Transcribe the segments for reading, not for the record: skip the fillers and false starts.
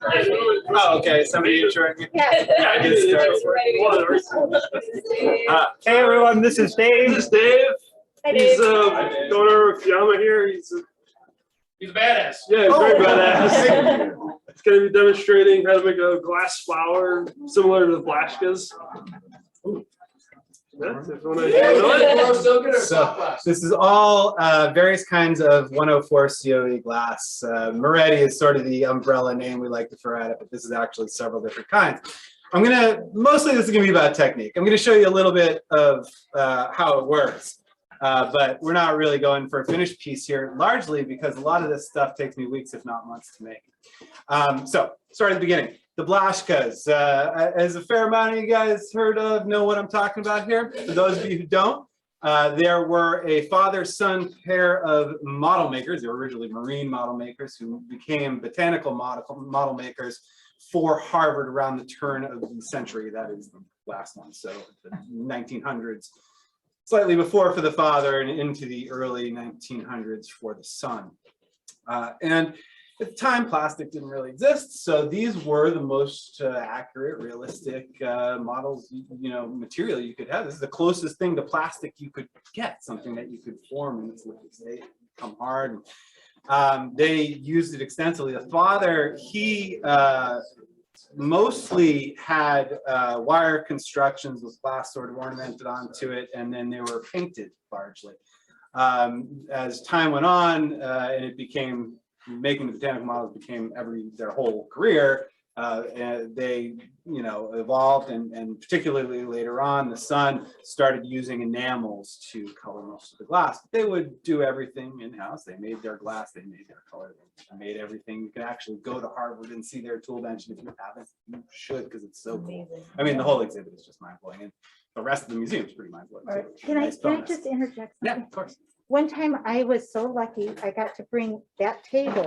Oh, okay. Somebody insuring me? Yeah. Yeah, I did start. Hey everyone, this is Dave. This is Dave. Hi, He's Dave. owner of Fiamma here. He's He's a badass. yeah, he's very badass. He's going to be demonstrating how to make a glass flower similar to the Blaschkas. Yeah, if you want to So this is all various kinds of 104 COE glass. Moretti is sort of the umbrella name we like to throw at it, but this is actually several different kinds. Mostly this is gonna be about technique. I'm gonna show you a little bit of how it works, but we're not really going for a finished piece here, largely because a lot of this stuff takes me weeks, if not months to make. So start at the beginning. The Blaschkas, as a fair amount of you guys know what I'm talking about here. For those of you who don't, there were a father-son pair of model makers. They were originally marine model makers who became botanical model makers for Harvard around the turn of the century. That is the last one, so the 1900s. Slightly before for the father and into the early 1900s for the son. And at the time, plastic didn't really exist, so these were the most accurate, realistic models, material you could have. This is the closest thing to plastic you could get, something that you could form in its liquid state, become hard. They used it extensively. The father, he mostly had wire constructions with glass sort of ornamented onto it, and then they were painted largely. As time went on, and it became making the botanical models became their whole career. And they, evolved, and particularly later on, the son started using enamels to color most of the glass. They would do everything in-house. They made their glass, they made their color, they made everything. You can actually go to Harvard and see their tool bench, and if you haven't, you should, because it's so cool. I mean, the whole exhibit is just mind-blowing, and the rest of the museum is pretty mind-blowing. Right. So Can I nice bonus. just interject something? Yeah, of course. One time I was so lucky, I got to bring that table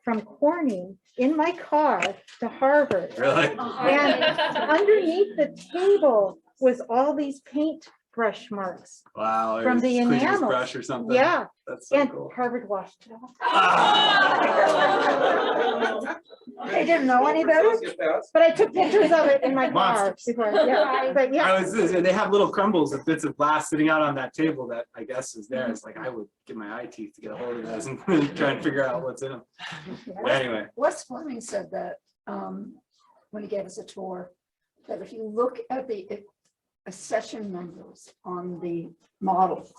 from Corning in my car to Harvard. Really? And underneath the table was all these paintbrush marks. Wow. From the Queen's enamels. brush or something. Yeah, That's so and cool. Harvard washed it off. Ah. I didn't know any better, but I took pictures of it in my car Monsters. before. Yeah, but yeah. They have little crumbles of bits of glass sitting out on that table that I guess is there. It's like I would get my eye teeth to get a hold of those and try and figure out what's in them. But anyway. Wes Fleming said that when he gave us a tour, that if you look at the accession numbers on the models,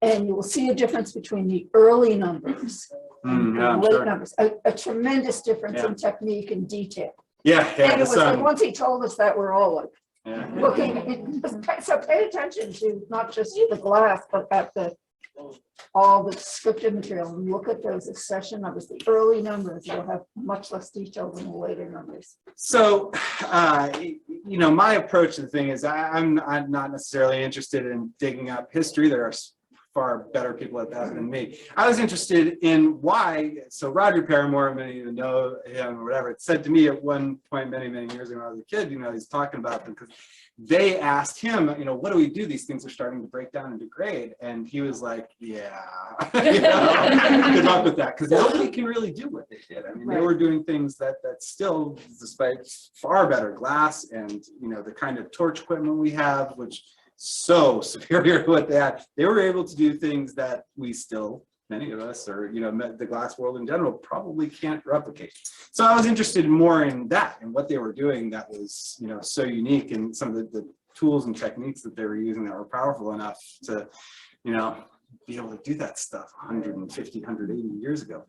and you will see a difference between the early numbers and Yeah, the late sure. numbers, a tremendous difference Yeah. in technique and detail. Yeah, And it was like, once he told us that, we're all like yeah. looking. So pay attention to not just the glass, but at all the descriptive material, and look at those accession numbers. The early numbers will have much less detail than the later numbers. So, my approach to the thing is I'm not necessarily interested in digging up history. There are far better people at that than me. I was interested in why. So Roger Paramore, many of you know him or whatever, it said to me at one point many years ago when I was a kid, he's talking about them because they asked him, what do we do? These things are starting to break down and degrade. And he was like, yeah, good luck with that. Because nobody can really do what they did. I mean, they were doing things that still, despite far better glass and, the kind of torch equipment we have, which so superior to what they had, they were able to do things that we still, many of us, or the glass world in general, probably can't replicate. So I was interested more in that and what they were doing that was so unique, and some of the tools and techniques that they were using that were powerful enough to be able to do that stuff 150, 180 years ago.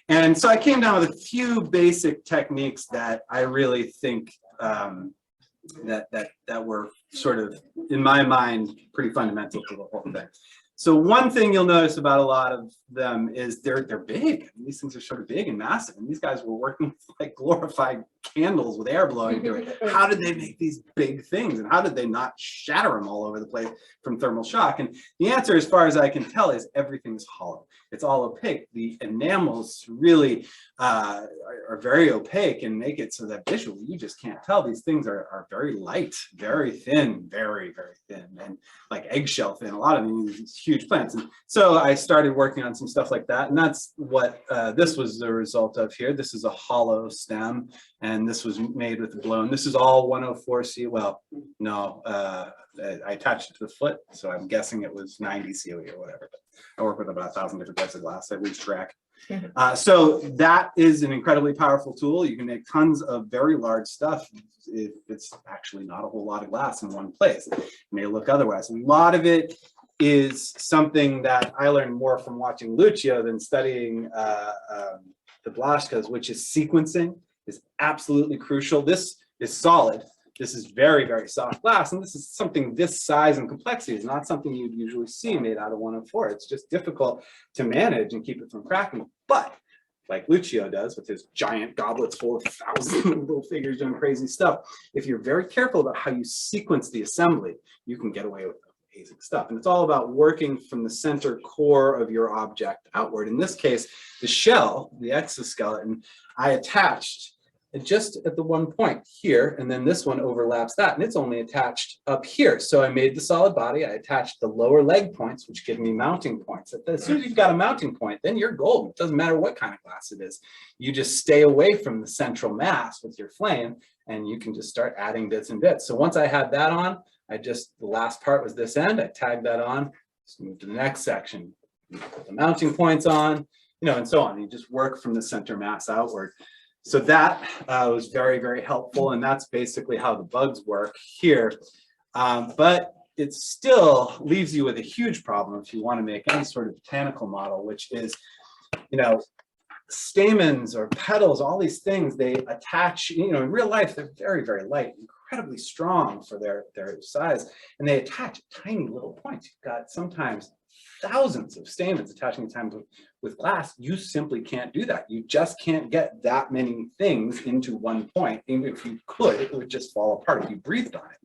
And so I came down with a few basic techniques that I really think that were sort of, in my mind, pretty fundamental to the whole thing. So one thing you'll notice about a lot of them is they're big. I mean, these things are sort of big and massive, and these guys were working with like glorified candles with air blowing through it. How did they make these big things, and how did they not shatter them all over the place from thermal shock? And the answer, as far as I can tell, is everything's hollow. It's all opaque. The enamels really are very opaque and make it so that visually you just can't tell. These things are very light, very thin, very, very thin, and like eggshell thin. A lot of these huge plants. And so I started working on some stuff like that, and that's what this was the result of here. This is a hollow stem, and this was made with the blown. This is all 104C. Well, no, I attached it to the foot, so I'm guessing it was 90 COE or whatever. But I work with about 1,000 different types of glass. I lose track. So that is an incredibly powerful tool. You can make tons of very large stuff if it's actually not a whole lot of glass in one place. It may look otherwise. A lot of it is something that I learned more from watching Lucio than studying the Blaschkas, which is sequencing is absolutely crucial. This is solid. This is very, very soft glass, and this is something this size and complexity is not something you'd usually see made out of 104. It's just difficult to manage and keep it from cracking. But like Lucio does with his giant goblets full of 1,000 little figures doing crazy stuff, if you're very careful about how you sequence the assembly, you can get away with amazing stuff. And it's all about working from the center core of your object outward. In this case, the shell, the exoskeleton, I attached just at the one point here, and then this one overlaps that, and it's only attached up here. So I made the solid body, I attached the lower leg points, which give me mounting points. As soon as you've got a mounting point, then you're golden. It doesn't matter what kind of glass it is. You just stay away from the central mass with your flame, and you can just start adding bits and bits. So once I had that on, the last part was this end, I tagged that on, just move to the next section, put the mounting points on, and so on. You just work from the center mass outward. So that was very, very helpful, and that's basically how the bugs work here. But it still leaves you with a huge problem if you want to make any sort of botanical model, which is, stamens or petals, all these things, they attach, in real life, they're very, very light, incredibly strong for their size, and they attach tiny little points. You've got sometimes thousands of stamens attaching at times with glass. You simply can't do that. You just can't get that many things into one point. Even if you could, it would just fall apart if you breathed on it.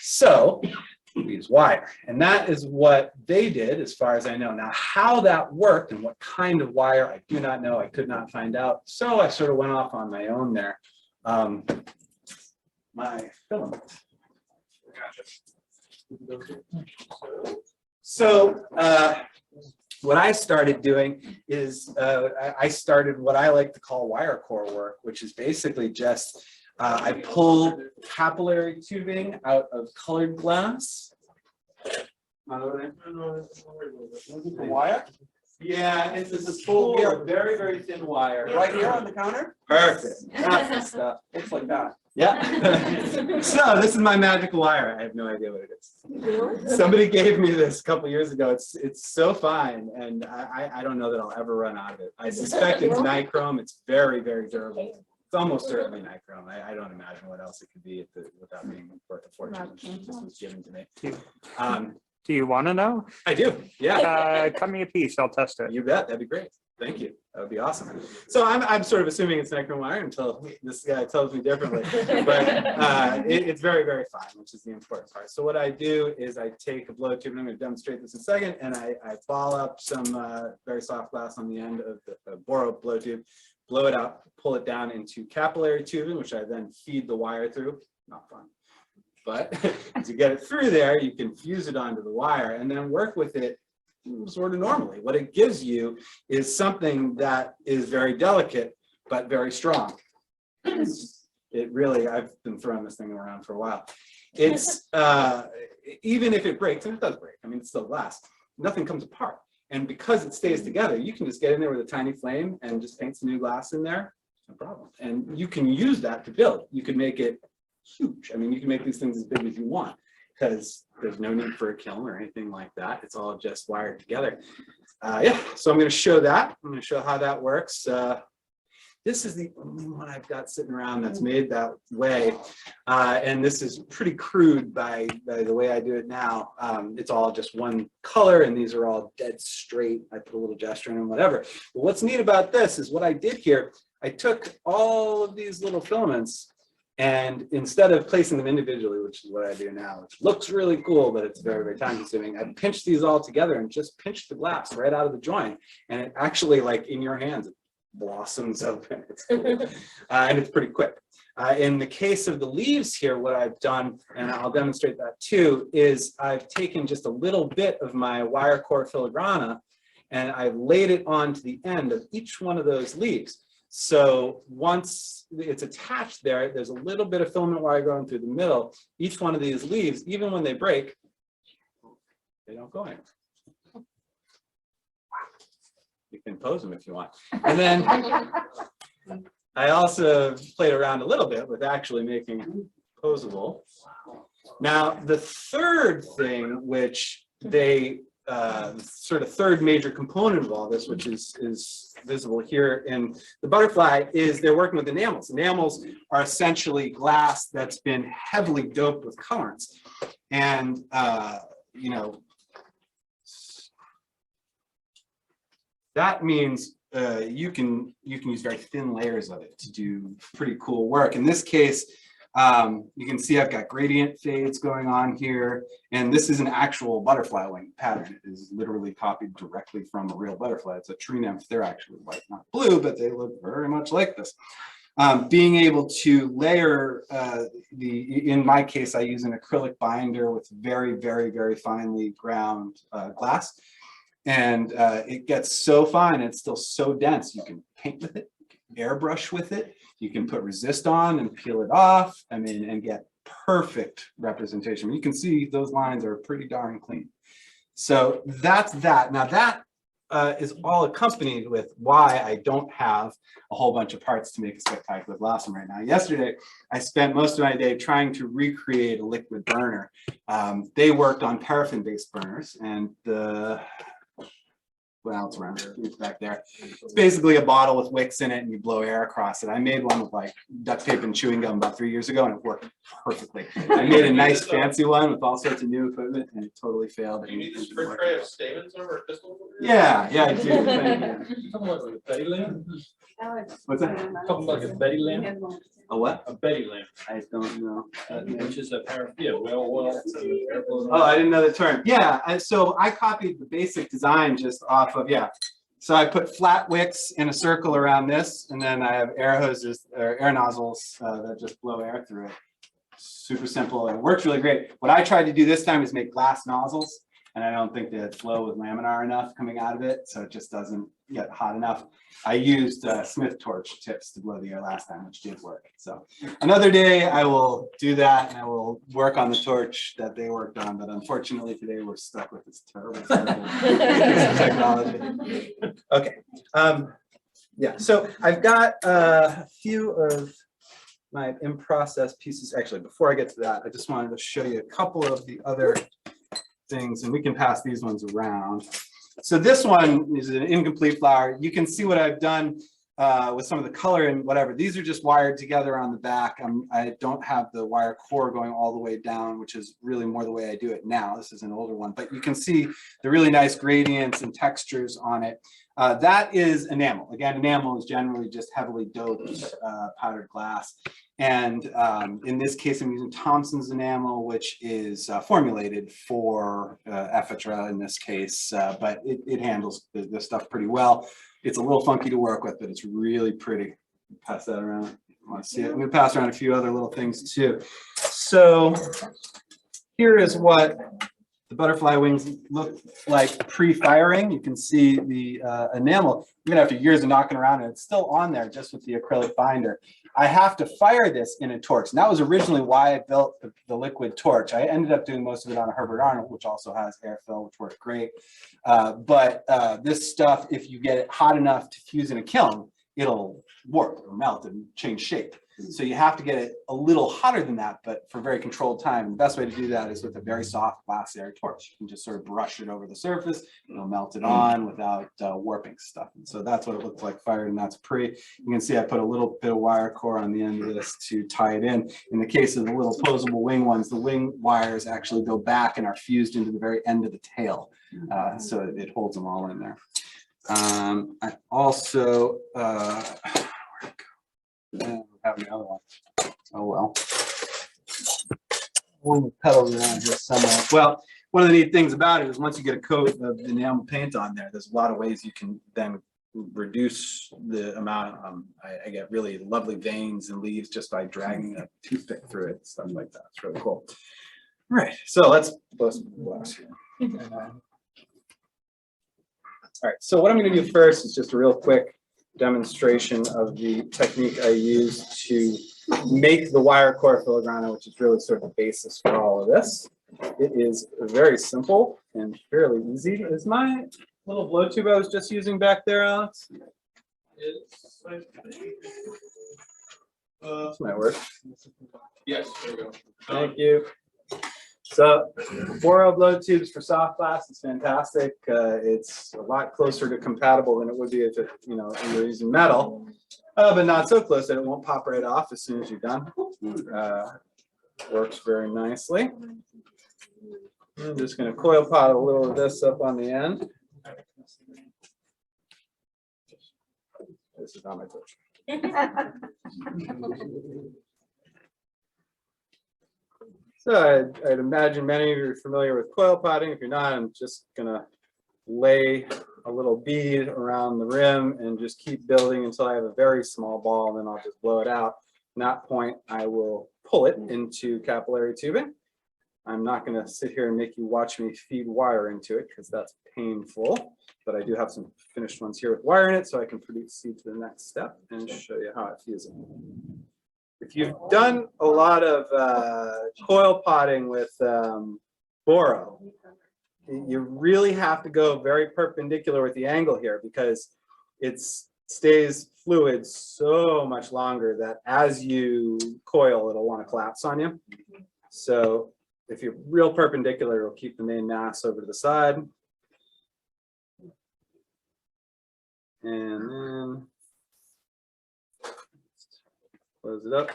So we use wire, and that is what they did as far as I know. Now, how that worked and what kind of wire, I do not know. I could not find out. So I sort of went off on my own there. My filament. So what I started doing is I started what I like to call wire core work, which is basically just I pull capillary tubing out of colored glass. Wire? Yeah, it's this full, very, very thin wire. Right here on the counter? Perfect. That's the stuff. Looks like that. Yeah. So this is my magical wire. I have no idea what it is. Somebody gave me this a couple years ago. It's so fine, and I don't know that I'll ever run out of it. I suspect it's nichrome. It's very, very durable. It's almost certainly nichrome. I don't imagine what else it could be without being fortunate. This was given to me. Do you want to know? I do. Yeah. Cut me a piece. I'll test it. You bet. That'd be great. Thank you. That would be awesome. So I'm sort of assuming it's nichrome wire until this guy tells me differently. But it's very, very fine, which is the important part. So what I do is I take a blow tube, and I'm going to demonstrate this in a second, and I ball up some very soft glass on the end of the bore blow tube, blow it out, pull it down into capillary tubing, which I then feed the wire through. Not fun. But to get it through there, you can fuse it onto the wire and then work with it sort of normally. What it gives you is something that is very delicate, but very strong. It really, I've been throwing this thing around for a while. It's, even if it breaks, and it does break, I mean, it's still glass, nothing comes apart. And because it stays together, you can just get in there with a tiny flame and just paint some new glass in there, no problem. And you can use that to build. You can make it huge. I mean, you can make these things as big as you want because there's no need for a kiln or anything like that. It's all just wired together. Yeah, so I'm going to show that. I'm going to show how that works. This is the only one I've got sitting around that's made that way. And this is pretty crude by the way I do it now. It's all just one color, and these are all dead straight. I put a little gesture in them, whatever. But what's neat about this is what I did here. I took all of these little filaments And instead of placing them individually, which is what I do now, which looks really cool, but it's very, very time consuming, I pinch these all together and just pinch the glass right out of the joint. And it actually, like in your hands, it blossoms open. It's cool. And it's pretty quick. In the case of the leaves here, what I've done, and I'll demonstrate that too, is I've taken just a little bit of my wire core filigrana and I've laid it onto the end of each one of those leaves. So once it's attached there, there's a little bit of filament wire going through the middle. Each one of these leaves, even when they break, they don't go anywhere. You can pose them if you want. And then I also played around a little bit with actually making posable. Now, the third thing, which they sort of third major component of all this, which is visible here in the butterfly, is they're working with enamels. Enamels are essentially glass that's been heavily doped with colorants. And, you know, that means you can use very thin layers of it to do pretty cool work. In this case, you can see I've got gradient fades going on here, and this is an actual butterfly wing pattern. It is literally copied directly from a real butterfly. It's a tree nymph. They're actually white, not blue, but they look very much like this. Being able to layer in my case, I use an acrylic binder with very, very, very finely ground glass. And it gets so fine, it's still so dense. You can paint with it, you can airbrush with it, you can put resist on and peel it off, I mean, and get perfect representation. You can see those lines are pretty darn clean. So that's that. Now that is all accompanied with why I don't have a whole bunch of parts to make a spectacular blossom right now. Yesterday, I spent most of my day trying to recreate a liquid burner. They worked on paraffin-based burners, and well, it's around here, it's back there. It's basically a bottle with wicks in it and you blow air across it. I made one with like duct tape and chewing gum about 3 years ago and it worked perfectly. I made a nice fancy one with all sorts of new equipment and it totally failed. Do you need this for tray of stamens over pistols? Yeah, I do. Thank you. Something like a Betty lamp? What's that? Something like a Betty lamp? A what? A Betty lamp. I don't know. Which is a pair of, yeah, well, Oh, I didn't know the term. Yeah, so I copied the basic design just off of, yeah. So I put flat wicks in a circle around this, and then I have air hoses or air nozzles that just blow air through it. Super simple. It works really great. What I tried to do this time is make glass nozzles, and I don't think they flow with laminar enough coming out of it, so it just doesn't get hot enough. I used Smith torch tips to blow the air last time, which did work. So another day I will do that and I will work on the torch that they worked on. But unfortunately today we're stuck with this terrible technology. Okay. Yeah, so I've got a few of my in-process pieces. Actually, before I get to that, I just wanted to show you a couple of the other things, and we can pass these ones around. So this one is an incomplete flower. You can see what I've done with some of the color and whatever. These are just wired together on the back. I don't have the wire core going all the way down, which is really more the way I do it now. This is an older one, but you can see the really nice gradients and textures on it. That is enamel. Again, enamel is generally just heavily doped powdered glass. And in this case, I'm using Thompson's enamel, which is formulated for ephedra in this case, but it handles this stuff pretty well. It's a little funky to work with, but it's really pretty. Pass that around. You want to see it? I'm going to pass around a few other little things too. So here is what the butterfly wings look like pre-firing. You can see the enamel, even after years of knocking around, and it's still on there just with the acrylic binder. I have to fire this in a torch. And that was originally why I built the liquid torch. I ended up doing most of it on a Herbert Arnold, which also has air fill, which worked great. But this stuff, if you get it hot enough to fuse in a kiln, it'll warp or melt and change shape. So you have to get it a little hotter than that, but for very controlled time. The best way to do that is with a very soft glass air torch. You can just sort of brush it over the surface, it'll melt it on without warping stuff. And so that's what it looks like fired, and that's pre. You can see I put a little bit of wire core on the end of this to tie it in. In the case of the little posable wing ones, the wing wires actually go back and are fused into the very end of the tail. So it holds them all in there. I also, have the other one. Oh, well. One with petals around here somewhere. Well, one of the neat things about it is once you get a coat of enamel paint on there, there's a lot of ways you can then reduce the amount. I get really lovely veins and leaves just by dragging a toothpick through it, stuff like that. It's really cool. All right, so let's blow some glass here. All right, so what I'm going to do first is just a real quick demonstration of the technique I use to make the wire core filigrana, which is really sort of the basis for all of this. It is very simple and fairly easy. Is my little blow tube I was just using back there, Alex? This might work. Yes, there you go. Thank you. So, Boro blow tubes for soft glass is fantastic. It's a lot closer to compatible than it would be if it, you're using metal, but not so close that it won't pop right off as soon as you're done. Works very nicely. I'm just going to coil pot a little of this up on the end. This is not my torch. So I'd imagine many of you are familiar with coil potting. If you're not, I'm just gonna lay a little bead around the rim and just keep building until I have a very small ball, and then I'll just blow it out. At that point, I will pull it into capillary tubing. I'm not gonna sit here and make you watch me feed wire into it because that's painful, but I do have some finished ones here with wire in it, so I can proceed to the next step and show you how I fuse it. If you've done a lot of coil potting with Boro, you really have to go very perpendicular with the angle here because it stays fluid so much longer that as you coil, it'll want to collapse on you. So if you're real perpendicular, it'll keep the main mass over to the side. And then close it up.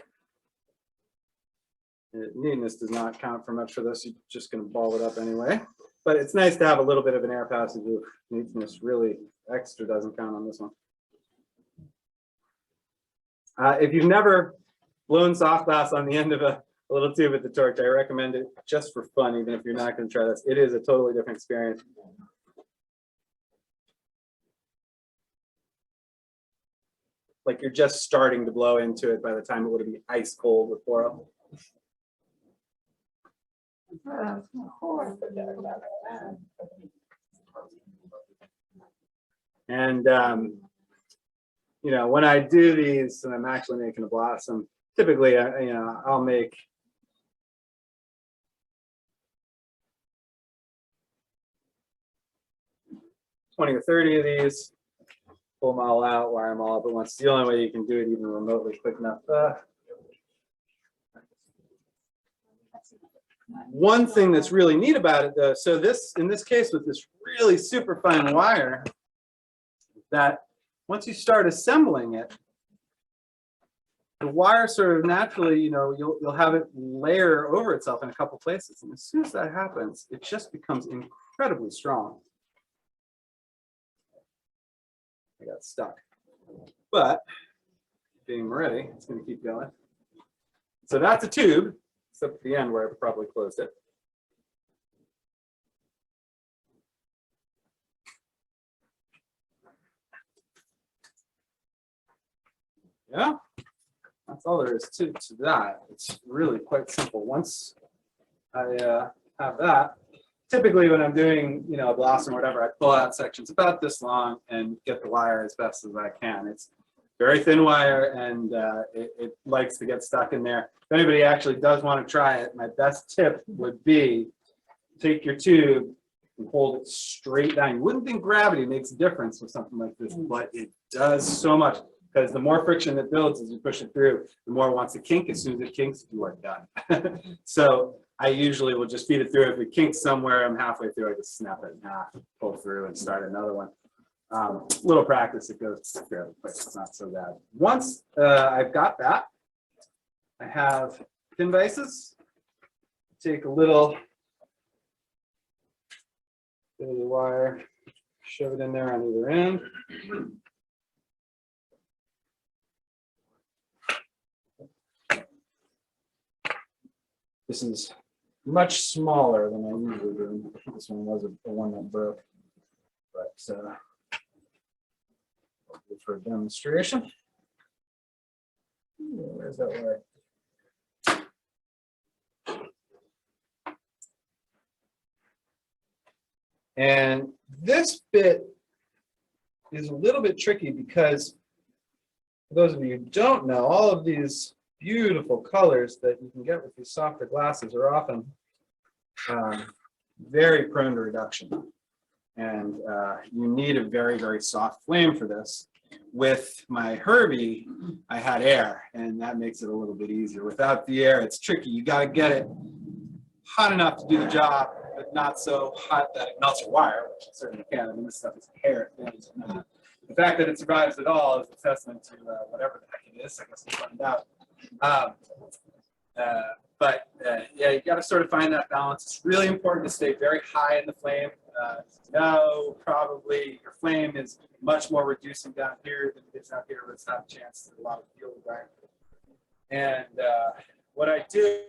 Neatness does not count for much for this. You're just going to ball it up anyway. But it's nice to have a little bit of an air passage. Neatness really extra doesn't count on this one. If you've never blown soft glass on the end of a little tube with the torch, I recommend it just for fun, even if you're not going to try this. It is a totally different experience. Like you're just starting to blow into it by the time it would be ice cold with Boro. And when I do these and I'm actually making a blossom, typically I'll make $20 or $30 of these. Pull them all out, wire them all up at once. It's the only way you can do it even remotely quick enough. One thing that's really neat about it though, so in this case with this really super fine wire, that once you start assembling it, the wire sort of naturally, you'll have it layer over itself in a couple places. And as soon as that happens, it just becomes incredibly strong. I got stuck, but being ready, it's going to keep going. So that's a tube, except at the end where I probably closed it. Yeah, that's all there is to that. It's really quite simple. Once I have that, typically when I'm doing, a blossom or whatever, I pull out sections about this long and get the wire as best as I can. It's very thin wire and it likes to get stuck in there. If anybody actually does want to try it, my best tip would be take your tube and hold it straight down. You wouldn't think gravity makes a difference with something like this, but it does so much because the more friction it builds as you push it through, the more it wants to kink. As soon as it kinks, you are done. So I usually will just feed it through. If it kinks somewhere, I'm halfway through, I just snap it in half, pull through and start another one. Little practice, it goes fairly quick. It's not so bad. Once I've got that, I have pin vices. Take a little bit of the wire, shove it in there on either end. This is much smaller than I usually do. This one was a one that broke, but for a demonstration. Where's that wire? And this bit is a little bit tricky because for those of you who don't know, all of these beautiful colors that you can get with these softer glasses are often very prone to reduction. And you need a very, very soft flame for this. With my Herbie, I had air, and that makes it a little bit easier. Without the air, it's tricky. You got to get it hot enough to do the job, but not so hot that it melts your wire, which it certainly can. I mean, this stuff is hair. The fact that it survives at all is a testament to whatever the heck it is. I guess we'll find out. Yeah, you got to sort of find that balance. It's really important to stay very high in the flame. Probably your flame is much more reducing down here than it is out here, where it's not a chance to a lot of fuel, right? And what I do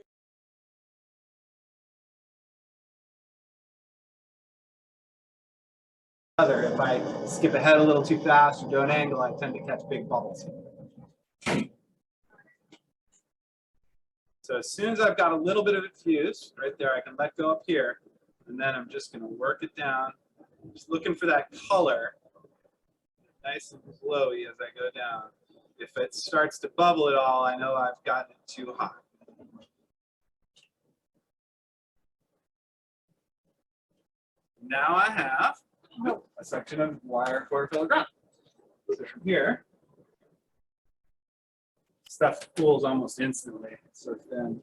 if I skip ahead a little too fast or do an angle, I tend to catch big bubbles. So as soon as I've got a little bit of it fused, right there, I can let go up here, and then I'm just going to work it down, just looking for that color, nice and glowy as I go down. If it starts to bubble at all, I know I've gotten it too hot. Now I have a section of wire core filigrana. So from here, stuff cools almost instantly. So then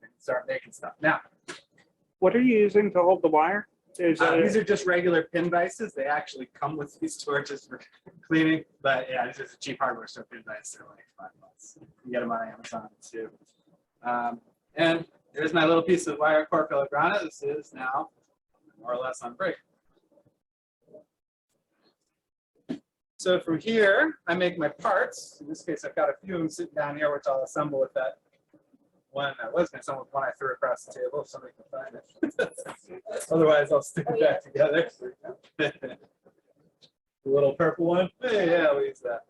I can start making stuff. Now, What are you using to hold the wire? these are just regular pin vices. They actually come with these torches for cleaning. But yeah, this is a cheap hardware store pin vice. They're like $5. You can get them on Amazon too. And there's my little piece of wire core filigrana. This is now more or less on break. So from here, I make my parts. In this case, I've got a few of them sitting down here, which I'll assemble with that one. I was going to assemble with one I threw across the table, if somebody can find it. Otherwise, I'll stick it back together. The little purple one. Hey, yeah, we'll use that.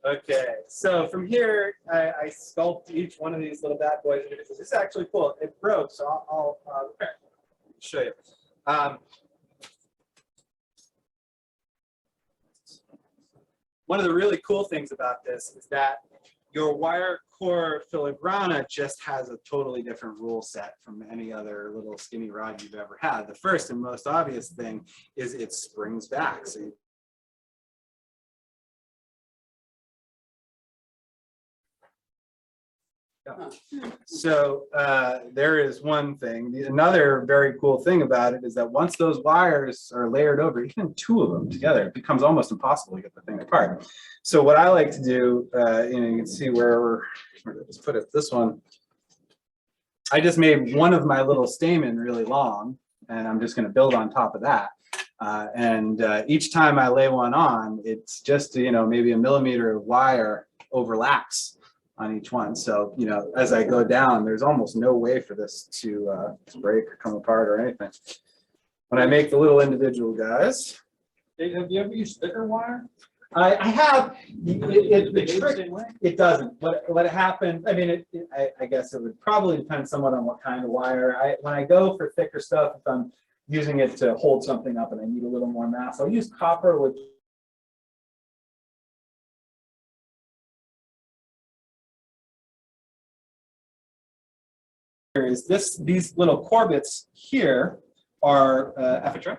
Okay, so from here, I sculpt each one of these little bad boys. This is actually cool. It broke, so I'll repair it. Show you. One of the really cool things about this is that your wire core filigrana just has a totally different rule set from any other little skinny rod you've ever had. The first and most obvious thing is it springs back. So there is one thing. Another very cool thing about it is that once those wires are layered over, even two of them together, it becomes almost impossible to get the thing apart. So what I like to do, you can see where let's put it, this one, I just made one of my little stamen really long, and I'm just going to build on top of that. Each time I lay one on, it's just, maybe a millimeter of wire overlaps on each one. So, as I go down, there's almost no way for this to break or come apart or anything. When I make the little individual guys. Have you ever used thicker wire? I have. It doesn't. What happened, I mean, I guess it would probably depend somewhat on what kind of wire. When I go for thicker stuff, if I'm using it to hold something up and I need a little more mass, I'll use copper, which is these little corbets here are ephetra,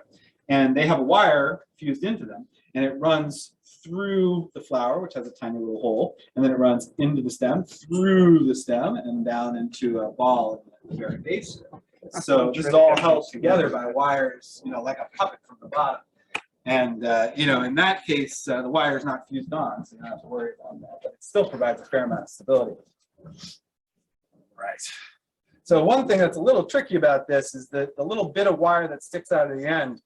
and they have a wire fused into them, and it runs through the flower, which has a tiny little hole, and then it runs into the stem, through the stem, and down into a ball at the very base. So this is all held together by wires, like a puppet from the bottom. And in that case, the wire is not fused on, so you don't have to worry about that, but it still provides a fair amount of stability. Right. So one thing that's a little tricky about this is that the little bit of wire that sticks out of the end,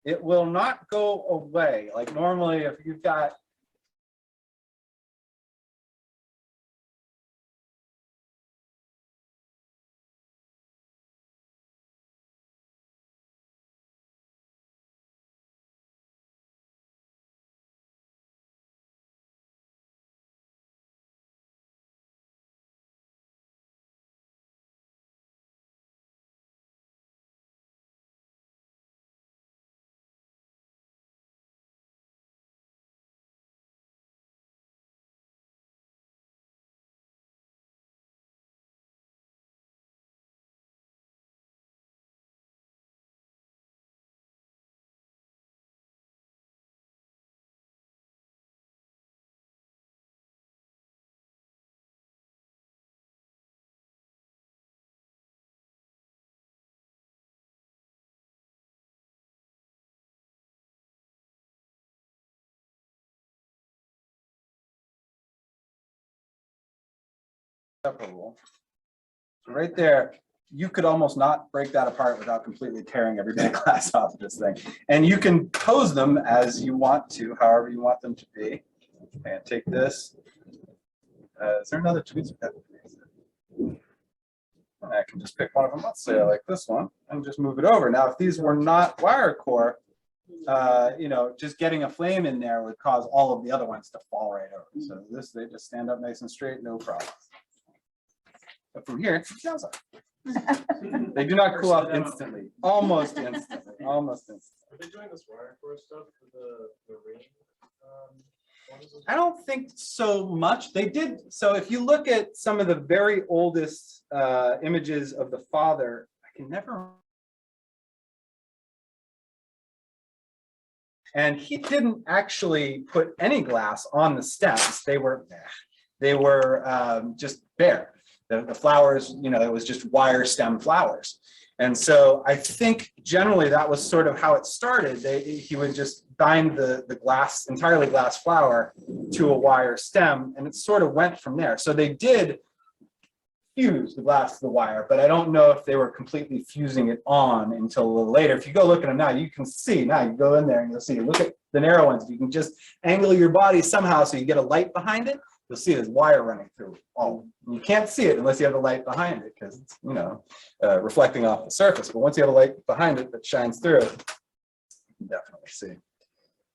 it will not go away. Like normally, if you've got separable. So right there, you could almost not break that apart without completely tearing every bit of glass off of this thing. And you can pose them as you want to, however you want them to be. And take this. Is there another tweezer? I can just pick one of them. Let's say I like this one and just move it over. Now, if these were not wire core, you know, just getting a flame in there would cause all of the other ones to fall right over. So this, they just stand up nice and straight, no problem. But from here, it's a they do not cool off instantly. Almost instantly. Almost instantly. Are they doing this wire core stuff for the ring? I don't think so much. They did. So if you look at some of the very oldest images of the father, I can never. And he didn't actually put any glass on the stems. They were just bare. The flowers, you know, it was just wire stem flowers. And so I think generally that was sort of how it started. He would just bind the glass, entirely glass flower to a wire stem, and it sort of went from there. So they did fuse the glass to the wire, but I don't know if they were completely fusing it on until a little later. If you go look at them now, you can see, now you go in there and you'll see, look at the narrow ones. If you can just angle your body somehow so you get a light behind it, you'll see there's wire running through all. You can't see it unless you have the light behind it because it's, you know, reflecting off the surface. But once you have a light behind it that shines through it, you can definitely see.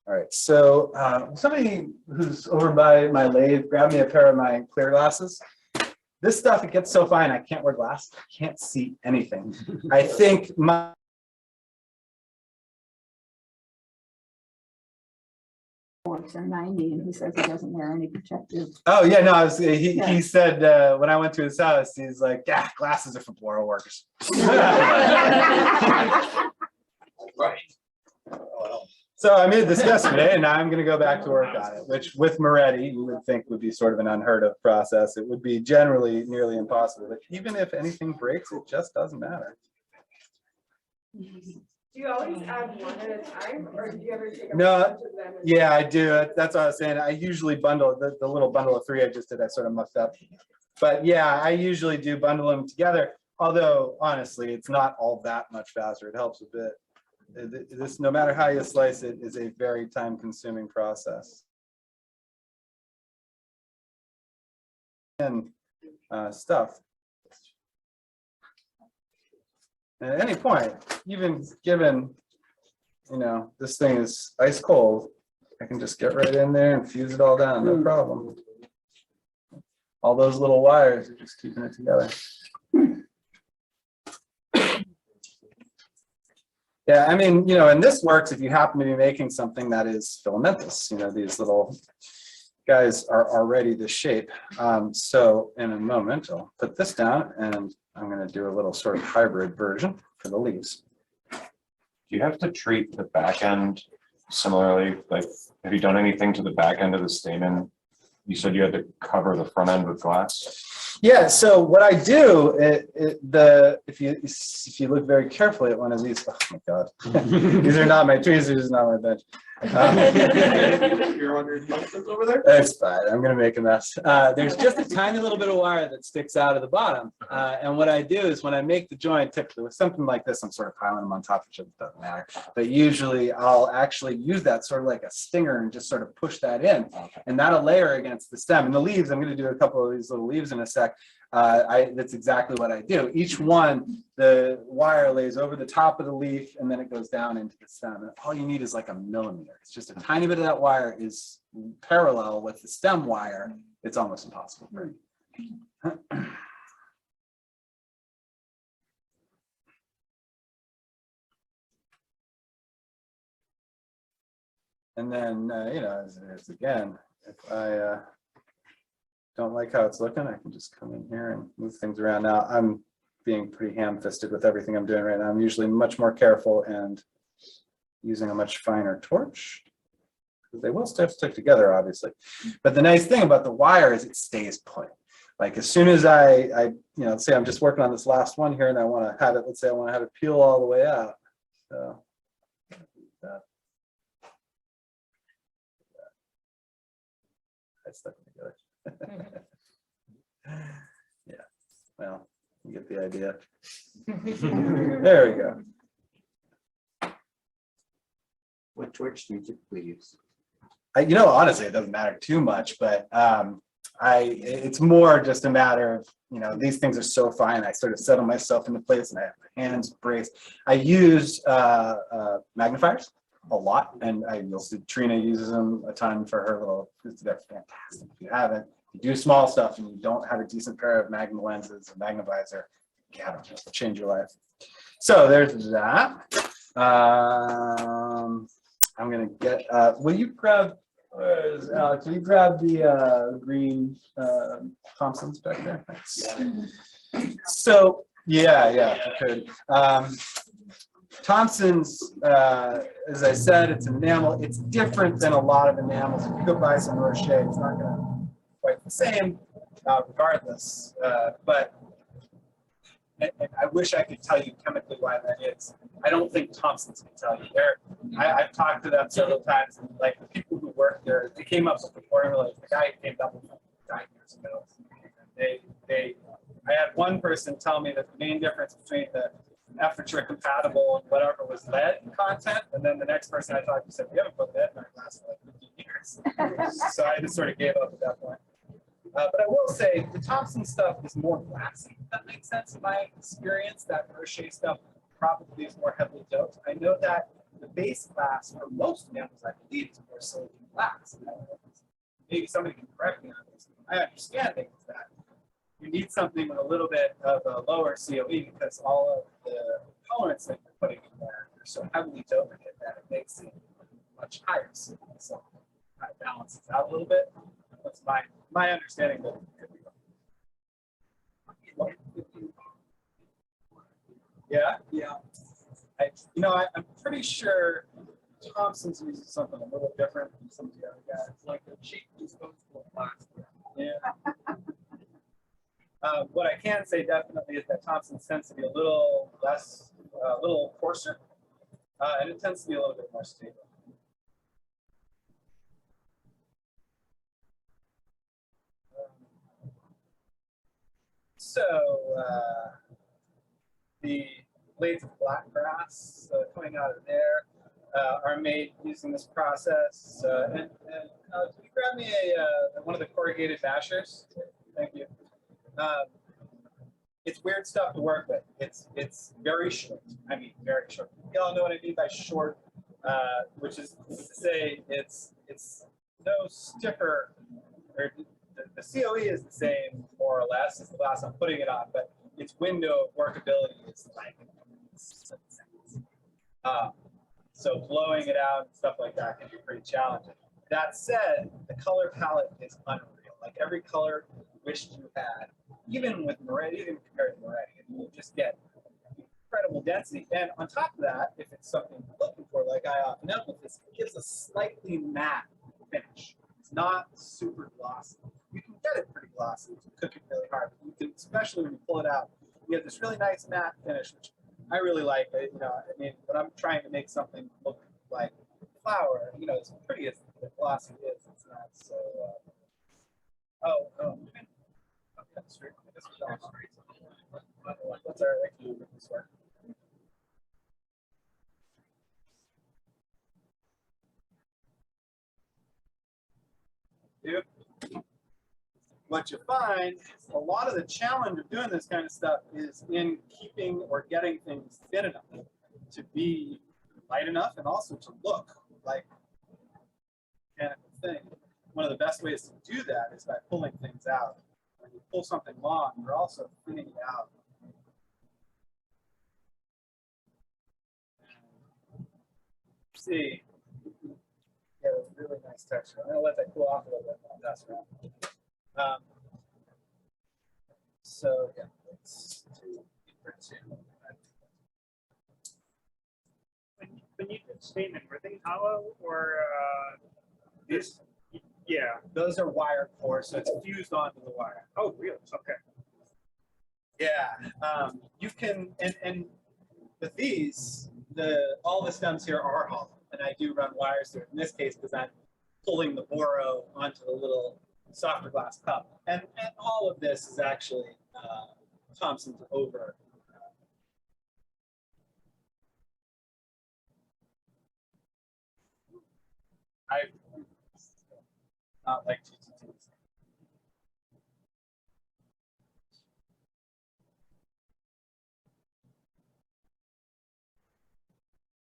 All right, so somebody who's over by my lathe, grab me a pair of my clear glasses. This stuff, it gets so fine, I can't wear glass. I can't see anything. I think my Works in 90 and he says he doesn't wear any protective. Oh yeah, no, he said when I went to his house, he's like, yeah, glasses are for blower workers. Right. So I made this yesterday and now I'm gonna go back to work on it, which with Moretti, you would think would be sort of an unheard of process. It would be generally nearly impossible, but even if anything breaks, it just doesn't matter. Do you always add one at a time, or do you ever take a No, bunch of them? Yeah, I do. That's what I was saying. I usually bundle the little bundle of 3 I just did. I sort of mucked up. But yeah, I usually do bundle them together. Although honestly, it's not all that much faster. It helps a bit. This, no matter how you slice it, is a very time-consuming process. And stuff. At any point, even given, you know, this thing is ice cold, I can just get right in there and fuse it all down, no problem. All those little wires are just keeping it together. Yeah, I mean, you know, and this works if you happen to be making something that is filamentous. You know, these little guys are already the shape. So in a moment, I'll put this down and I'm going to do a little sort of hybrid version for the leaves. Do you have to treat the back end similarly? Like, have you done anything to the back end of the stamen? You said you had to cover the front end with glass. Yeah. So what I do, if you look very carefully at one of these, oh my God, these are not my tweezers, not my bench. You're on your nonsense over there? That's fine. I'm going to make a mess. There's just a tiny little bit of wire that sticks out of the bottom. And what I do is when I make the joint, typically with something like this, I'm sort of piling them on top of each other. It doesn't matter. But usually I'll actually use that sort of like a stinger and just sort of push that in. And that'll layer against the stem. And the leaves, I'm going to do a couple of these little leaves in a sec. That's exactly what I do. Each one, the wire lays over the top of the leaf and then it goes down into the stem. And all you need is like a millimeter. It's just a tiny bit of that wire is parallel with the stem wire. It's almost impossible. And then, you know, as again, if I don't like how it's looking, I can just come in here and move things around. Now I'm being pretty ham-fisted with everything I'm doing right now. I'm usually much more careful and using a much finer torch. They will stick together, obviously. But the nice thing about the wire is it stays put. Like as soon as I you know, let's say I'm just working on this last one here and I want to have it, let's say I want to have it peel all the way out. So I stuck it together. Well, you get the idea. There we go. What torch do you typically use? You know, honestly, it doesn't matter too much, but it's more just a matter of, you know, these things are so fine. I sort of settle myself into place and I have my hands braced. I use magnifiers a lot, and you'll see Trina uses them a ton for her little, they're fantastic. If you haven't, you do small stuff and you don't have a decent pair of Magnum lenses or magnifier, yeah, it'll change your life. So there's that. I'm gonna get, will you grab, Alex, will you grab the green Thompsons back there? Thanks. So, yeah, if you could. Thompson's, as I said, it's enamel. It's different than a lot of enamels. If you go buy some Roche, it's not going to quite the same, regardless. But and I wish I could tell you chemically why that is. I don't think Thompson's can tell you. I've talked to them several times, and like the people who work there, they came up with the formula. The guy who came up with it 9 years ago. I had one person tell me that the main difference between the aperture compatible and whatever was lead content, and then the next person I talked to said, we haven't put lead in our glass for like 15 years. So I just sort of gave up at that point. But I will say the Thompson stuff is more glassy. That makes sense in my experience. That Roche stuff probably is more heavily doped. I know that the base glass for most enamels, I believe, is more silicon glass. Maybe somebody can correct me on this. My understanding is that you need something with a little bit of a lower COE because all of the colorants that you're putting in there are so heavily doped that it makes it much higher COE. So it kind of balances out a little bit. That's my understanding. But yeah. I'm pretty sure Thompson's uses something a little different than some of the other guys. Like the cheap disposable plastic. Yeah. What I can say definitely is that Thompson tends to be a little less, a little coarser, and it tends to be a little bit more stable. So the blades of black grass coming out of there are made using this process. Can you grab me one of the corrugated bashers? Thank you. It's weird stuff to work with. It's very short. I mean, very short. You all know what I mean by short, which is to say it's no stiffer, or the COE is the same more or less as the glass I'm putting it on, but its window of workability is like 7 seconds. So blowing it out and stuff like that can be pretty challenging. That said, the color palette is unreal. Like every color you wished you had, even with Moretti, even compared to Moretti, you just get incredible density. And on top of that, if it's something you're looking for, like I often end with this, it gives a slightly matte finish. It's not super glossy. You can get it pretty glossy if you cook it really hard. But you can, especially when you pull it out, you get this really nice matte finish, which I really like. I mean, when I'm trying to make something look like flour, as pretty as the glossy is, it's not so. That's true. That's all right. I can do this work. What you find, a lot of the challenge of doing this kind of stuff is in keeping or getting things thin enough to be light enough and also to look like a mechanical thing. One of the best ways to do that is by pulling things out. When you pull something long, you're also thinning it out. See, yeah, it's really nice texture. I'm gonna let that cool off a little bit while I pass around. So yeah, let's do When you did statement, were they hollow or these? Yeah. Those are wire core, so it's fused onto the wire. Oh, really? Okay. Yeah, you can, and with these, all the stems here are hollow, and I do run wires through it. In this case, because I'm pulling the boro onto the little softer glass cup, and all of this is actually Thompson's over. I not like GTTs.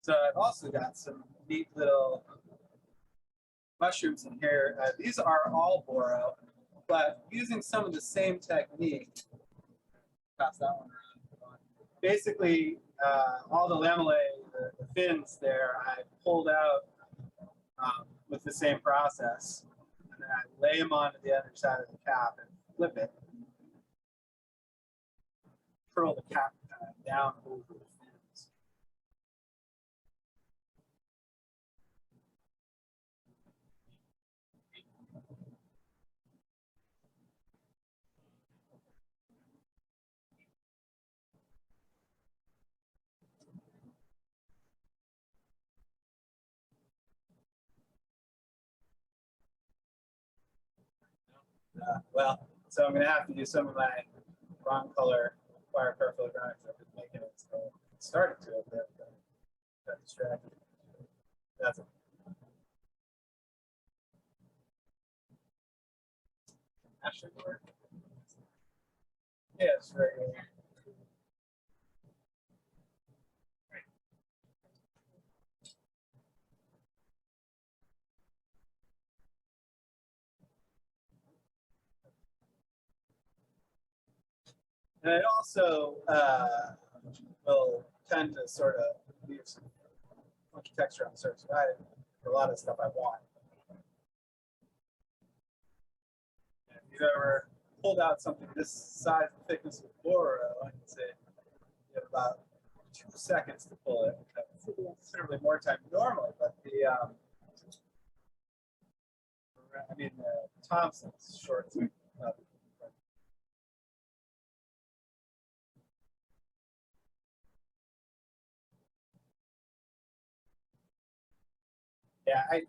So I've also got some neat little mushrooms in here. These are all boro, but using some of the same technique. Pass that one around. Basically, all the lamellae, the fins there, I pulled out with the same process, and then I lay them onto the other side of the cap and flip it. Curl the cap kind of down over the fins. Well, so I'm going to have to use some of my wrong color wire peripheral graphics. I've been making it, so it started to a bit, but got distracted. That's it. That should work. Yeah, it's regular. And it also will tend to sort of leave some funky texture on the surface. For a lot of stuff I want. And if you've ever pulled out something this size and thickness of boro, I can say you have about 2 seconds to pull it. That's considerably more time normally, but the Thompson's short. Yeah,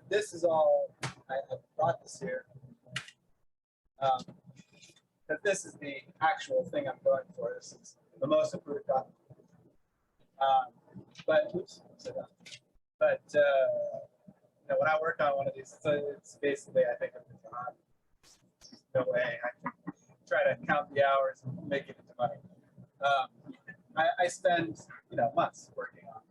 this is all, I brought this here. But this is the actual thing I'm going for. This is the most improved copy. When I work on one of these, it's basically, I think, no way I can try to count the hours and make it into money. I spend, months working on it.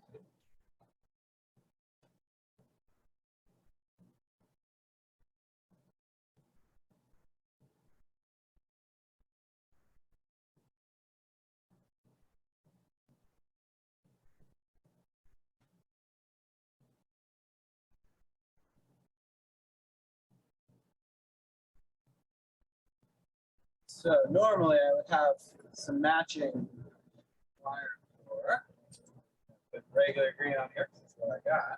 So normally I would have some matching wire for, put regular green on here, because that's what I got.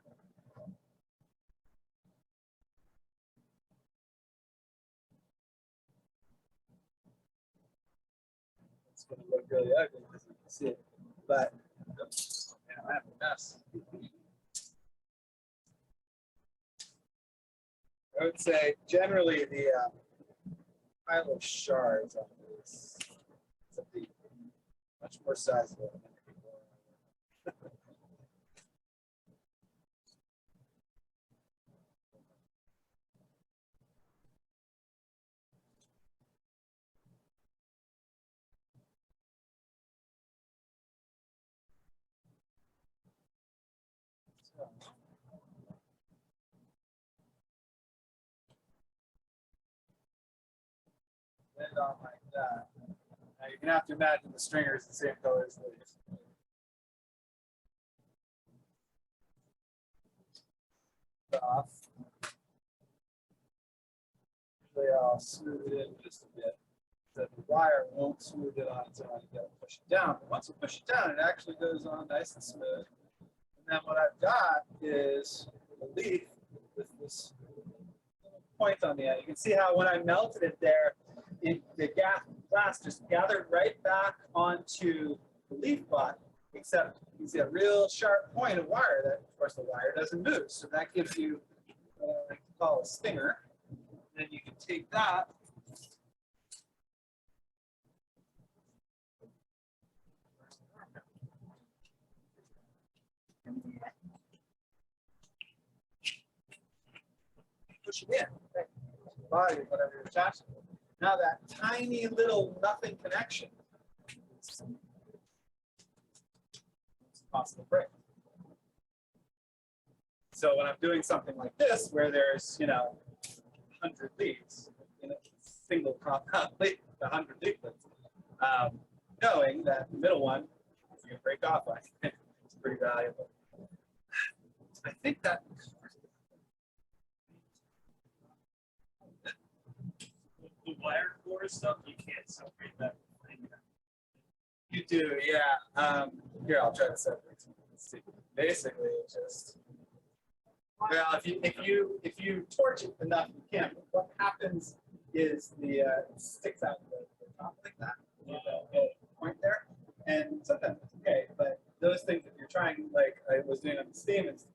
It's going to look really ugly, as you can see, but I have a mess. I would say generally the pile of shards on this is much more sizable than before. Lay it on like that. Now you're gonna have to imagine the stringer is the same color as the leaves. Off. Usually I'll smooth it in just a bit. The wire won't smooth it on its own. You gotta push it down. But once you push it down, it actually goes on nice and smooth. And then what I've got is a leaf with this point on the end. You can see how when I melted it there, the glass just gathered right back onto the leaf bot, except you can see a real sharp point of wire that, of course, the wire doesn't move. So that gives you what I like to call a stinger. And then you can take that push it in, right? Body, whatever you're attaching to. Now that tiny little nothing connection is possible break. So when I'm doing something like this, where there's, 100 leads in a single compound lead, 100 leaflets, knowing that the middle one is going to break off, I think it's pretty valuable. I think that The wire core stuff, you can't separate that. you do, yeah. Here, I'll try to separate some. Let's see. Basically, it's just well, if you torch it enough, you can. But what happens is it sticks out the top like that. The point there, and sometimes it's okay. But those things, if you're trying, like I was doing on the steam, it's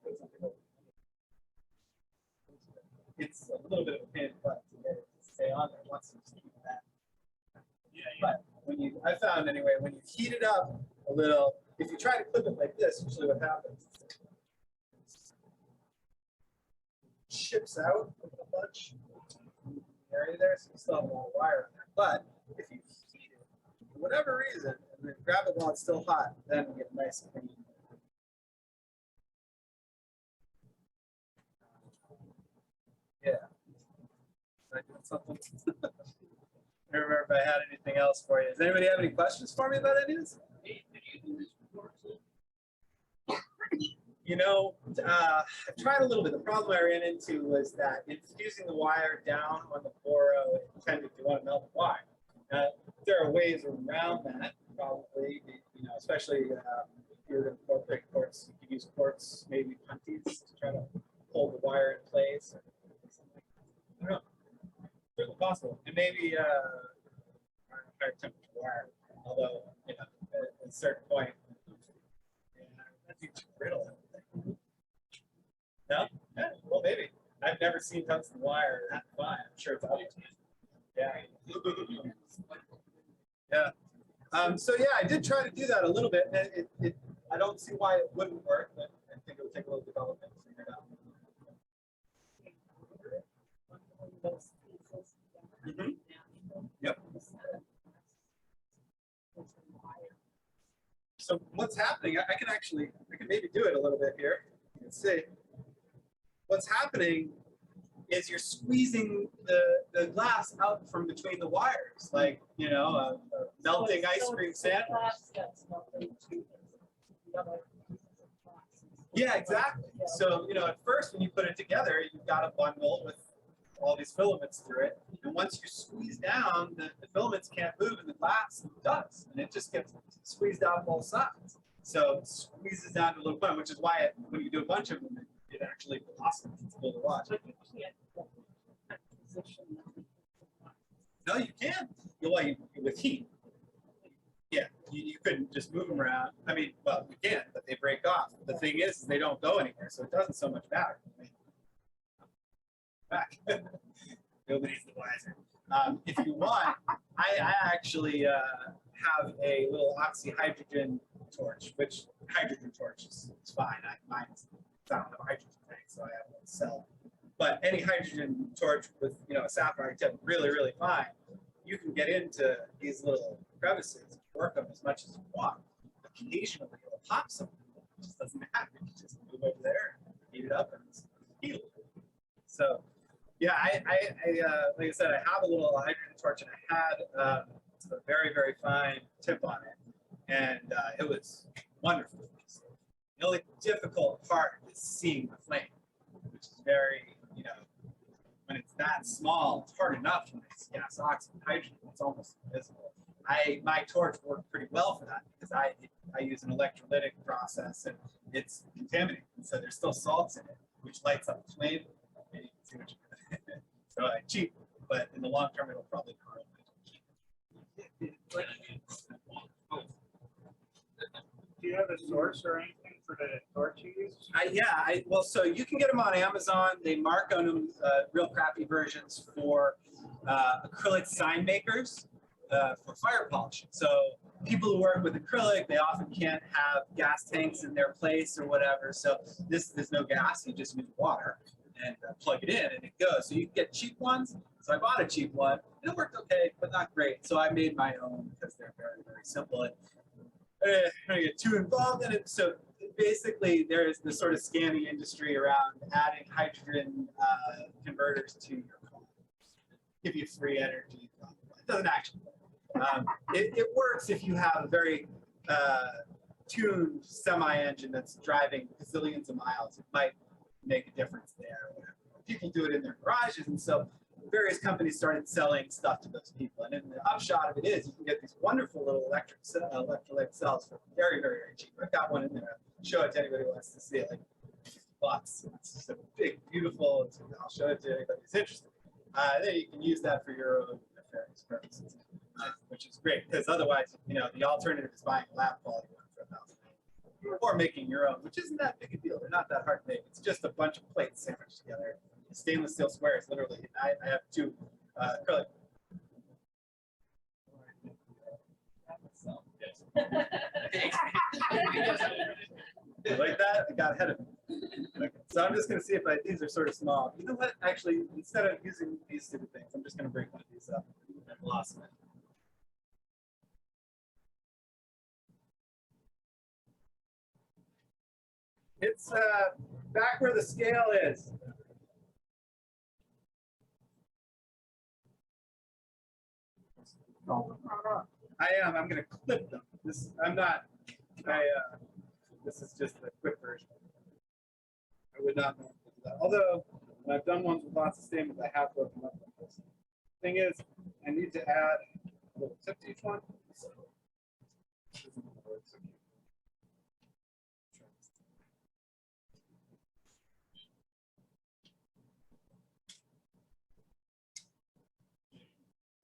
a little bit of a pain in the butt to get it to stay on there once you heat that. Yeah, But I found anyway, when you heat it up a little, if you try to clip it like this, usually what happens is it chips out a bunch in the area there, so you still have a lot of wire in there. But if you heat it for whatever reason, and then grab it while it's still hot, then you get a nice clean. Yeah. Did I do something? I don't remember if I had anything else for you. Does anybody have any questions for me about any of this? I've tried a little bit. The problem I ran into was that infusing the wire down on the boro, it tended to want to melt the wire. There are ways around that, probably, especially if you're going to incorporate quartz. You can use quartz, maybe punties, to try to hold the wire in place. Or something. I don't know. Certainly possible. And maybe higher temperature wire, although, at a certain point, that'd be too brittle. No? Yeah, well, maybe. I've never seen tungsten wire that fine. I'm sure it's out there. Yeah. Yeah. So yeah, I did try to do that a little bit. And I don't see why it wouldn't work, but I think it would take a little development to figure it out. Mm-hmm. Yep. So what's happening? I can maybe do it a little bit here. You can see what's happening is you're squeezing the glass out from between the wires, like a melting ice cream sandwich. Yeah, exactly. So at first when you put it together, you've got a bundle with all these filaments through it, and once you squeeze down, the filaments can't move, and the glass does, and it just gets squeezed out both sides. So it squeezes down to a little point, which is why when you do a bunch of them, it actually blossoms. It's cool to watch. No, you can. With heat. Yeah, you couldn't just move them around. I mean, well, you can, but they break off. The thing is they don't go anywhere, so it doesn't so much matter. Back. Nobody's the wiser. If you want, I actually have a little oxyhydrogen torch, which hydrogen torch is fine. Mine's found a hydrogen tank, so I have a little cell. But any hydrogen torch with a sapphire tip, really, really fine. You can get into these little crevices and work them as much as you want. Occasionally, it'll pop something. It just doesn't matter. You just move over there, heat it up, and it's healed. So. Yeah, like I said, I have a little hydrogen torch, and I had a very, very fine tip on it, and it was wonderful. The only difficult part is seeing the flame, which is very, when it's that small, it's hard enough when it's gas, oxygen, hydrogen, it's almost invisible. My torch worked pretty well for that because I use an electrolytic process, and it's contaminated, so there's still salts in it, which lights up the flame, and you can see what you so cheap, but in the long term, it'll probably corrode. Do you have a source or anything for the torch you use? Well, so you can get them on Amazon. They mark on them real crappy versions for acrylic sign makers for fire polishing. So people who work with acrylic, they often can't have gas tanks in their place or whatever. So there's no gas, you just use water. and plug it in, and it goes. So you can get cheap ones. So I bought a cheap one, and it worked okay, but not great. So I made my own because they're very, very simple. And I don't get too involved in it. So basically, there is this sort of scanning industry around adding hydrogen converters to your car. Give you free energy. It doesn't actually work. It works if you have a very tuned semi-engine that's driving gazillions of miles. It might make a difference there. People do it in their garages, and so various companies started selling stuff to those people. And then the upshot of it is you can get these wonderful little electrolyte cells for very, very, very cheap. I've got one in there. I'll show it to anybody who wants to see it. Like $50. It's just a big, beautiful. I'll show it to anybody who's interested. Then you can use that for your own nefarious purposes, which is great because otherwise, the alternative is buying a lab quality one for $1,000, or making your own, which isn't that big a deal. They're not that hard to make. It's just a bunch of plates sandwiched together. Stainless steel squares, literally. I have two acrylic. Like that, I got ahead of it. Okay. So I'm just going to see if these are sort of small. You know what? Actually, instead of using these stupid things, I'm just going to break one of these up and blossom it. It's back where the scale is. I am. I'm going to clip them. I'm not. This is just a quick version. I would not know to do that. Although when I've done ones with lots of statements, I have broken up like this. Thing is, I need to add a little tip to each one.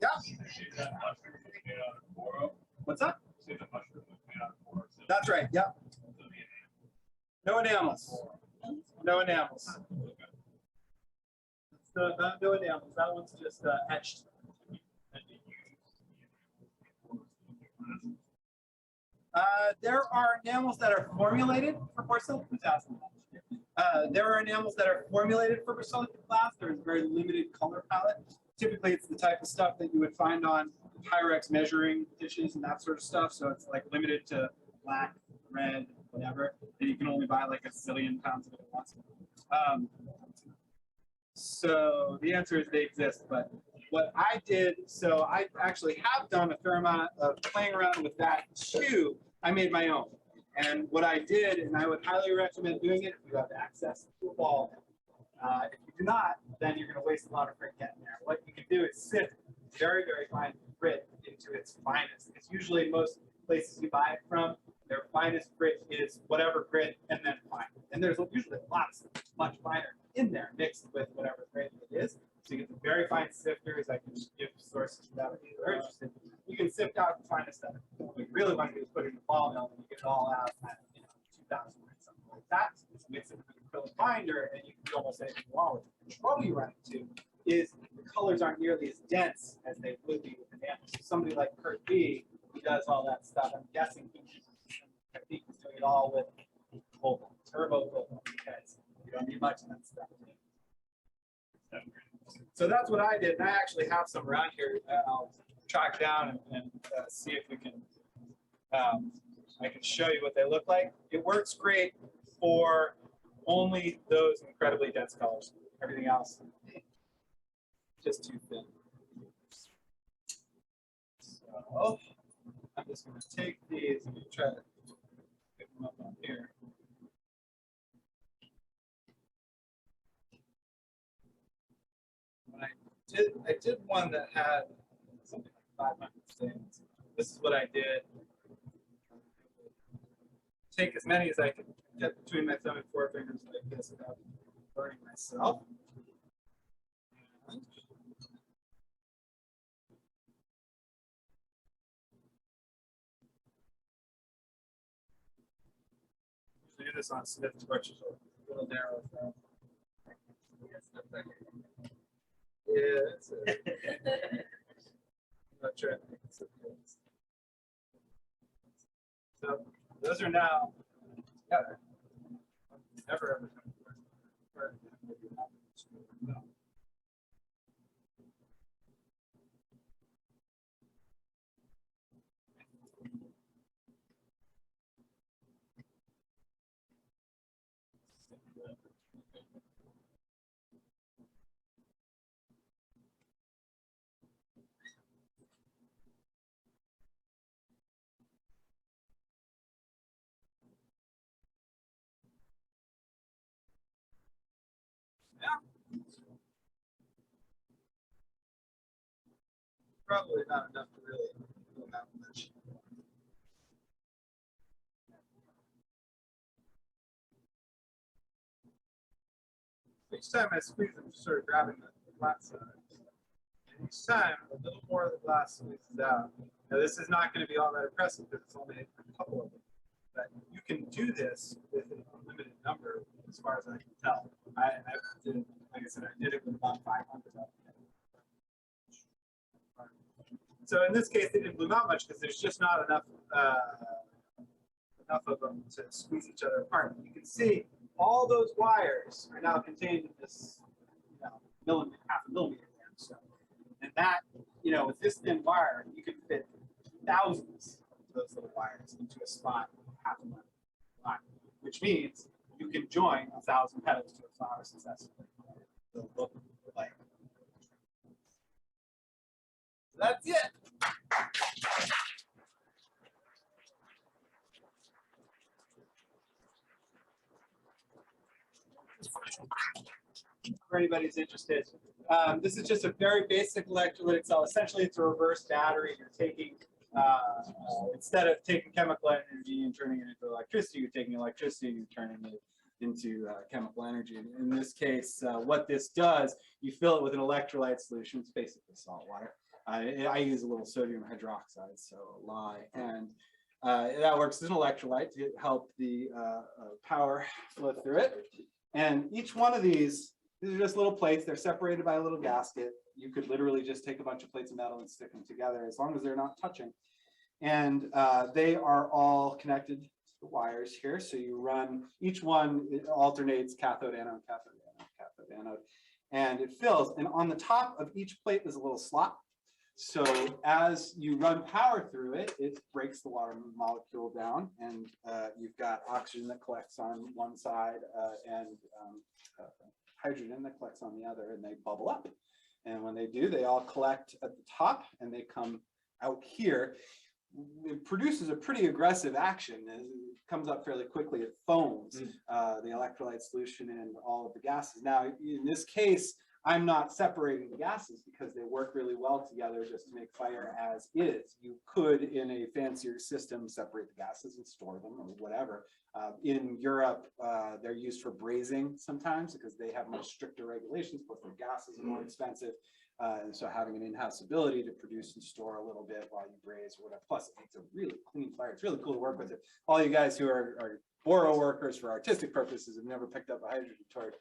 Yeah. What's up? That's right. Yeah. No enamels. No enamels. No enamels. That one's just etched. There are enamels that are formulated for porcelain. There are enamels that are formulated for porcelain glass. There's a very limited color palette. Typically, it's the type of stuff that you would find on Pyrex measuring dishes and that sort of stuff. So it's like limited to black, red, whatever. And you can only buy like a zillion pounds of it at once. So the answer is they exist. But what I did, so I actually have done a fair amount of playing around with that too. I made my own. And what I did, and I would highly recommend doing it if you have access to a ball. If you do not, then you're going to waste a lot of grit getting there. What you can do is sift very, very fine grit into its finest. It's usually most places you buy it from, their finest grit is whatever grit and then fine. And there's usually lots much finer in there mixed with whatever grit it is. So you get the very fine sifters. I can give sources for that if you're interested. You can sift out the finest stuff. What you really want to do is put it in a ball mill and you get it all out at 2,000 or something like that. Just mix it with an acrylic binder and you can do almost anything you want with it. The trouble you run into is the colors aren't nearly as dense as they would be with enamel. So somebody like Kurt B, who does all that stuff, I'm guessing he's doing it all with cobalt, turbo cobalt, because you don't need much of that stuff. So that's what I did, and I actually have some around here that I'll track down and see if we can. I can show you what they look like. It works great for only those incredibly dense colors. Everything else, just too thin. So I'm just going to take these and try to pick them up on here. I did one that had something like 500 stains. This is what I did. Take as many as I could get between my thumb and forefingers like this without burning myself. Do this on stiff torches, a little narrow. Yeah, it's I'm not trying to make it so good. So those are now together. Never ever. Probably not enough to really bloom out much. Each time I squeeze, I'm just sort of grabbing the flat side. And each time, a little more of the glass squeezes out. Now, this is not going to be all that impressive because it's only a couple of them. But you can do this with an unlimited number, as far as I can tell. Like I said, I did it with about 500 of them. So in this case, they didn't bloom out much because there's just not enough of them to squeeze each other apart. You can see all those wires are now contained in this, millimeter, half a millimeter there. So, and that, with this thin wire, you could fit thousands of those little wires into a spot half a millimeter wide, which means you can join 1,000 petals to a flower successfully. It'll look like. So that's it. For anybody who's interested, this is just a very basic electrolytic cell. Essentially, it's a reverse battery. You're taking, instead of taking chemical energy and turning it into electricity, you're taking electricity and you're turning it into chemical energy. And in this case, what this does, you fill it with an electrolyte solution. It's basically salt water. I use a little sodium hydroxide, so lye, and that works as an electrolyte to help the power flow through it. And each one of these are just little plates. They're separated by a little gasket. You could literally just take a bunch of plates of metal and stick them together as long as they're not touching. And they are all connected to the wires here. So you run, each one, it alternates cathode, anode, cathode, anode, cathode, anode, and it fills. And on the top of each plate is a little slot. So as you run power through it, it breaks the water molecule down, and you've got oxygen that collects on one side and hydrogen that collects on the other, and they bubble up. And when they do, they all collect at the top and they come out here. It produces a pretty aggressive action. It comes up fairly quickly. It foams the electrolyte solution and all of the gases. Now, in this case, I'm not separating the gases because they work really well together just to make fire as is. You could, in a fancier system, separate the gases and store them or whatever. In Europe, they're used for brazing sometimes because they have much stricter regulations, but their gases are more expensive. And so having an in-house ability to produce and store a little bit while you braze or whatever. Plus, it's a really clean fire. It's really cool to work with it. All you guys who are boro workers for artistic purposes have never picked up a hydrogen torch.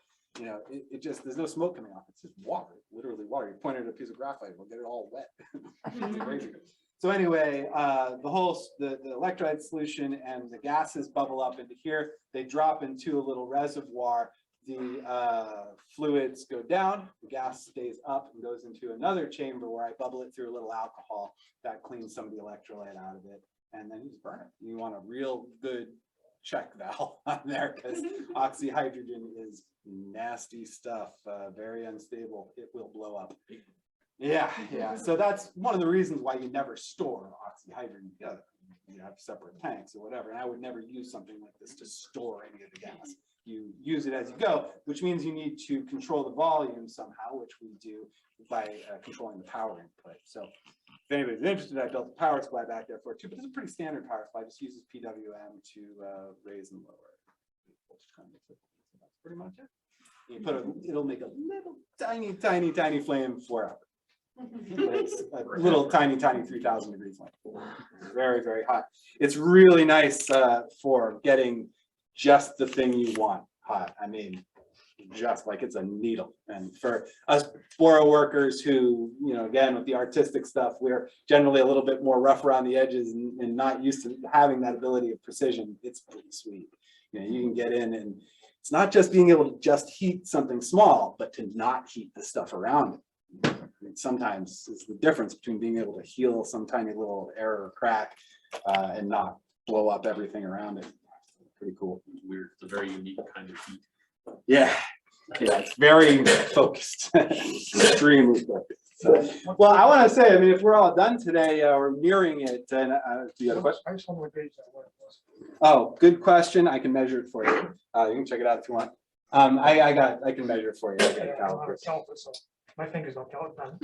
It just, there's no smoke coming off. It's just water, literally water. You point it at a piece of graphite, we'll get it all wet. It's crazy. So anyway, the electrolyte solution and the gases bubble up into here. They drop into a little reservoir. The fluids go down, the gas stays up and goes into another chamber where I bubble it through a little alcohol that cleans some of the electrolyte out of it. And then you just burn it. You want a real good check valve on there because oxyhydrogen is nasty stuff, very unstable. It will blow up. Yeah. So that's one of the reasons why you never store oxyhydrogen together. You have separate tanks or whatever. And I would never use something like this to store any of the gas. You use it as you go, which means you need to control the volume somehow, which we do by controlling the power input. So if anybody's interested, I built a power supply back there for it too, but it's a pretty standard power supply. Just uses PWM to raise and lower. That's pretty much it. You put it'll make a little tiny flame forever. It's a little tiny 3,000 degree flame. Very, very hot. It's really nice for getting just the thing you want hot. I mean, just like it's a needle. And for us boro workers who, again, with the artistic stuff, we're generally a little bit more rough around the edges and not used to having that ability of precision. It's pretty sweet. You can get in, and it's not just being able to just heat something small, but to not heat the stuff around it. I mean, sometimes it's the difference between being able to heal some tiny little error or crack and not blow up everything around it. Pretty cool. Weird. It's a very unique kind of heat. Yeah, it's very focused, extremely focused. So, well, I want to say, I mean, if we're all done today, we're nearing it. And do you have a question? I just want to gauge that. Oh, good question. I can measure it for you. You can check it out if you want. I can measure for you. I got a caliper. My fingers don't count then.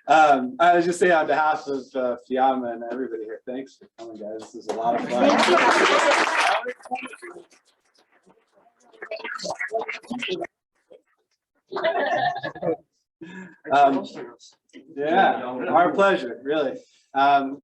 I was just saying on behalf of Fiamma and everybody here, thanks for coming, guys. This is a lot of fun. Yeah, our pleasure, really.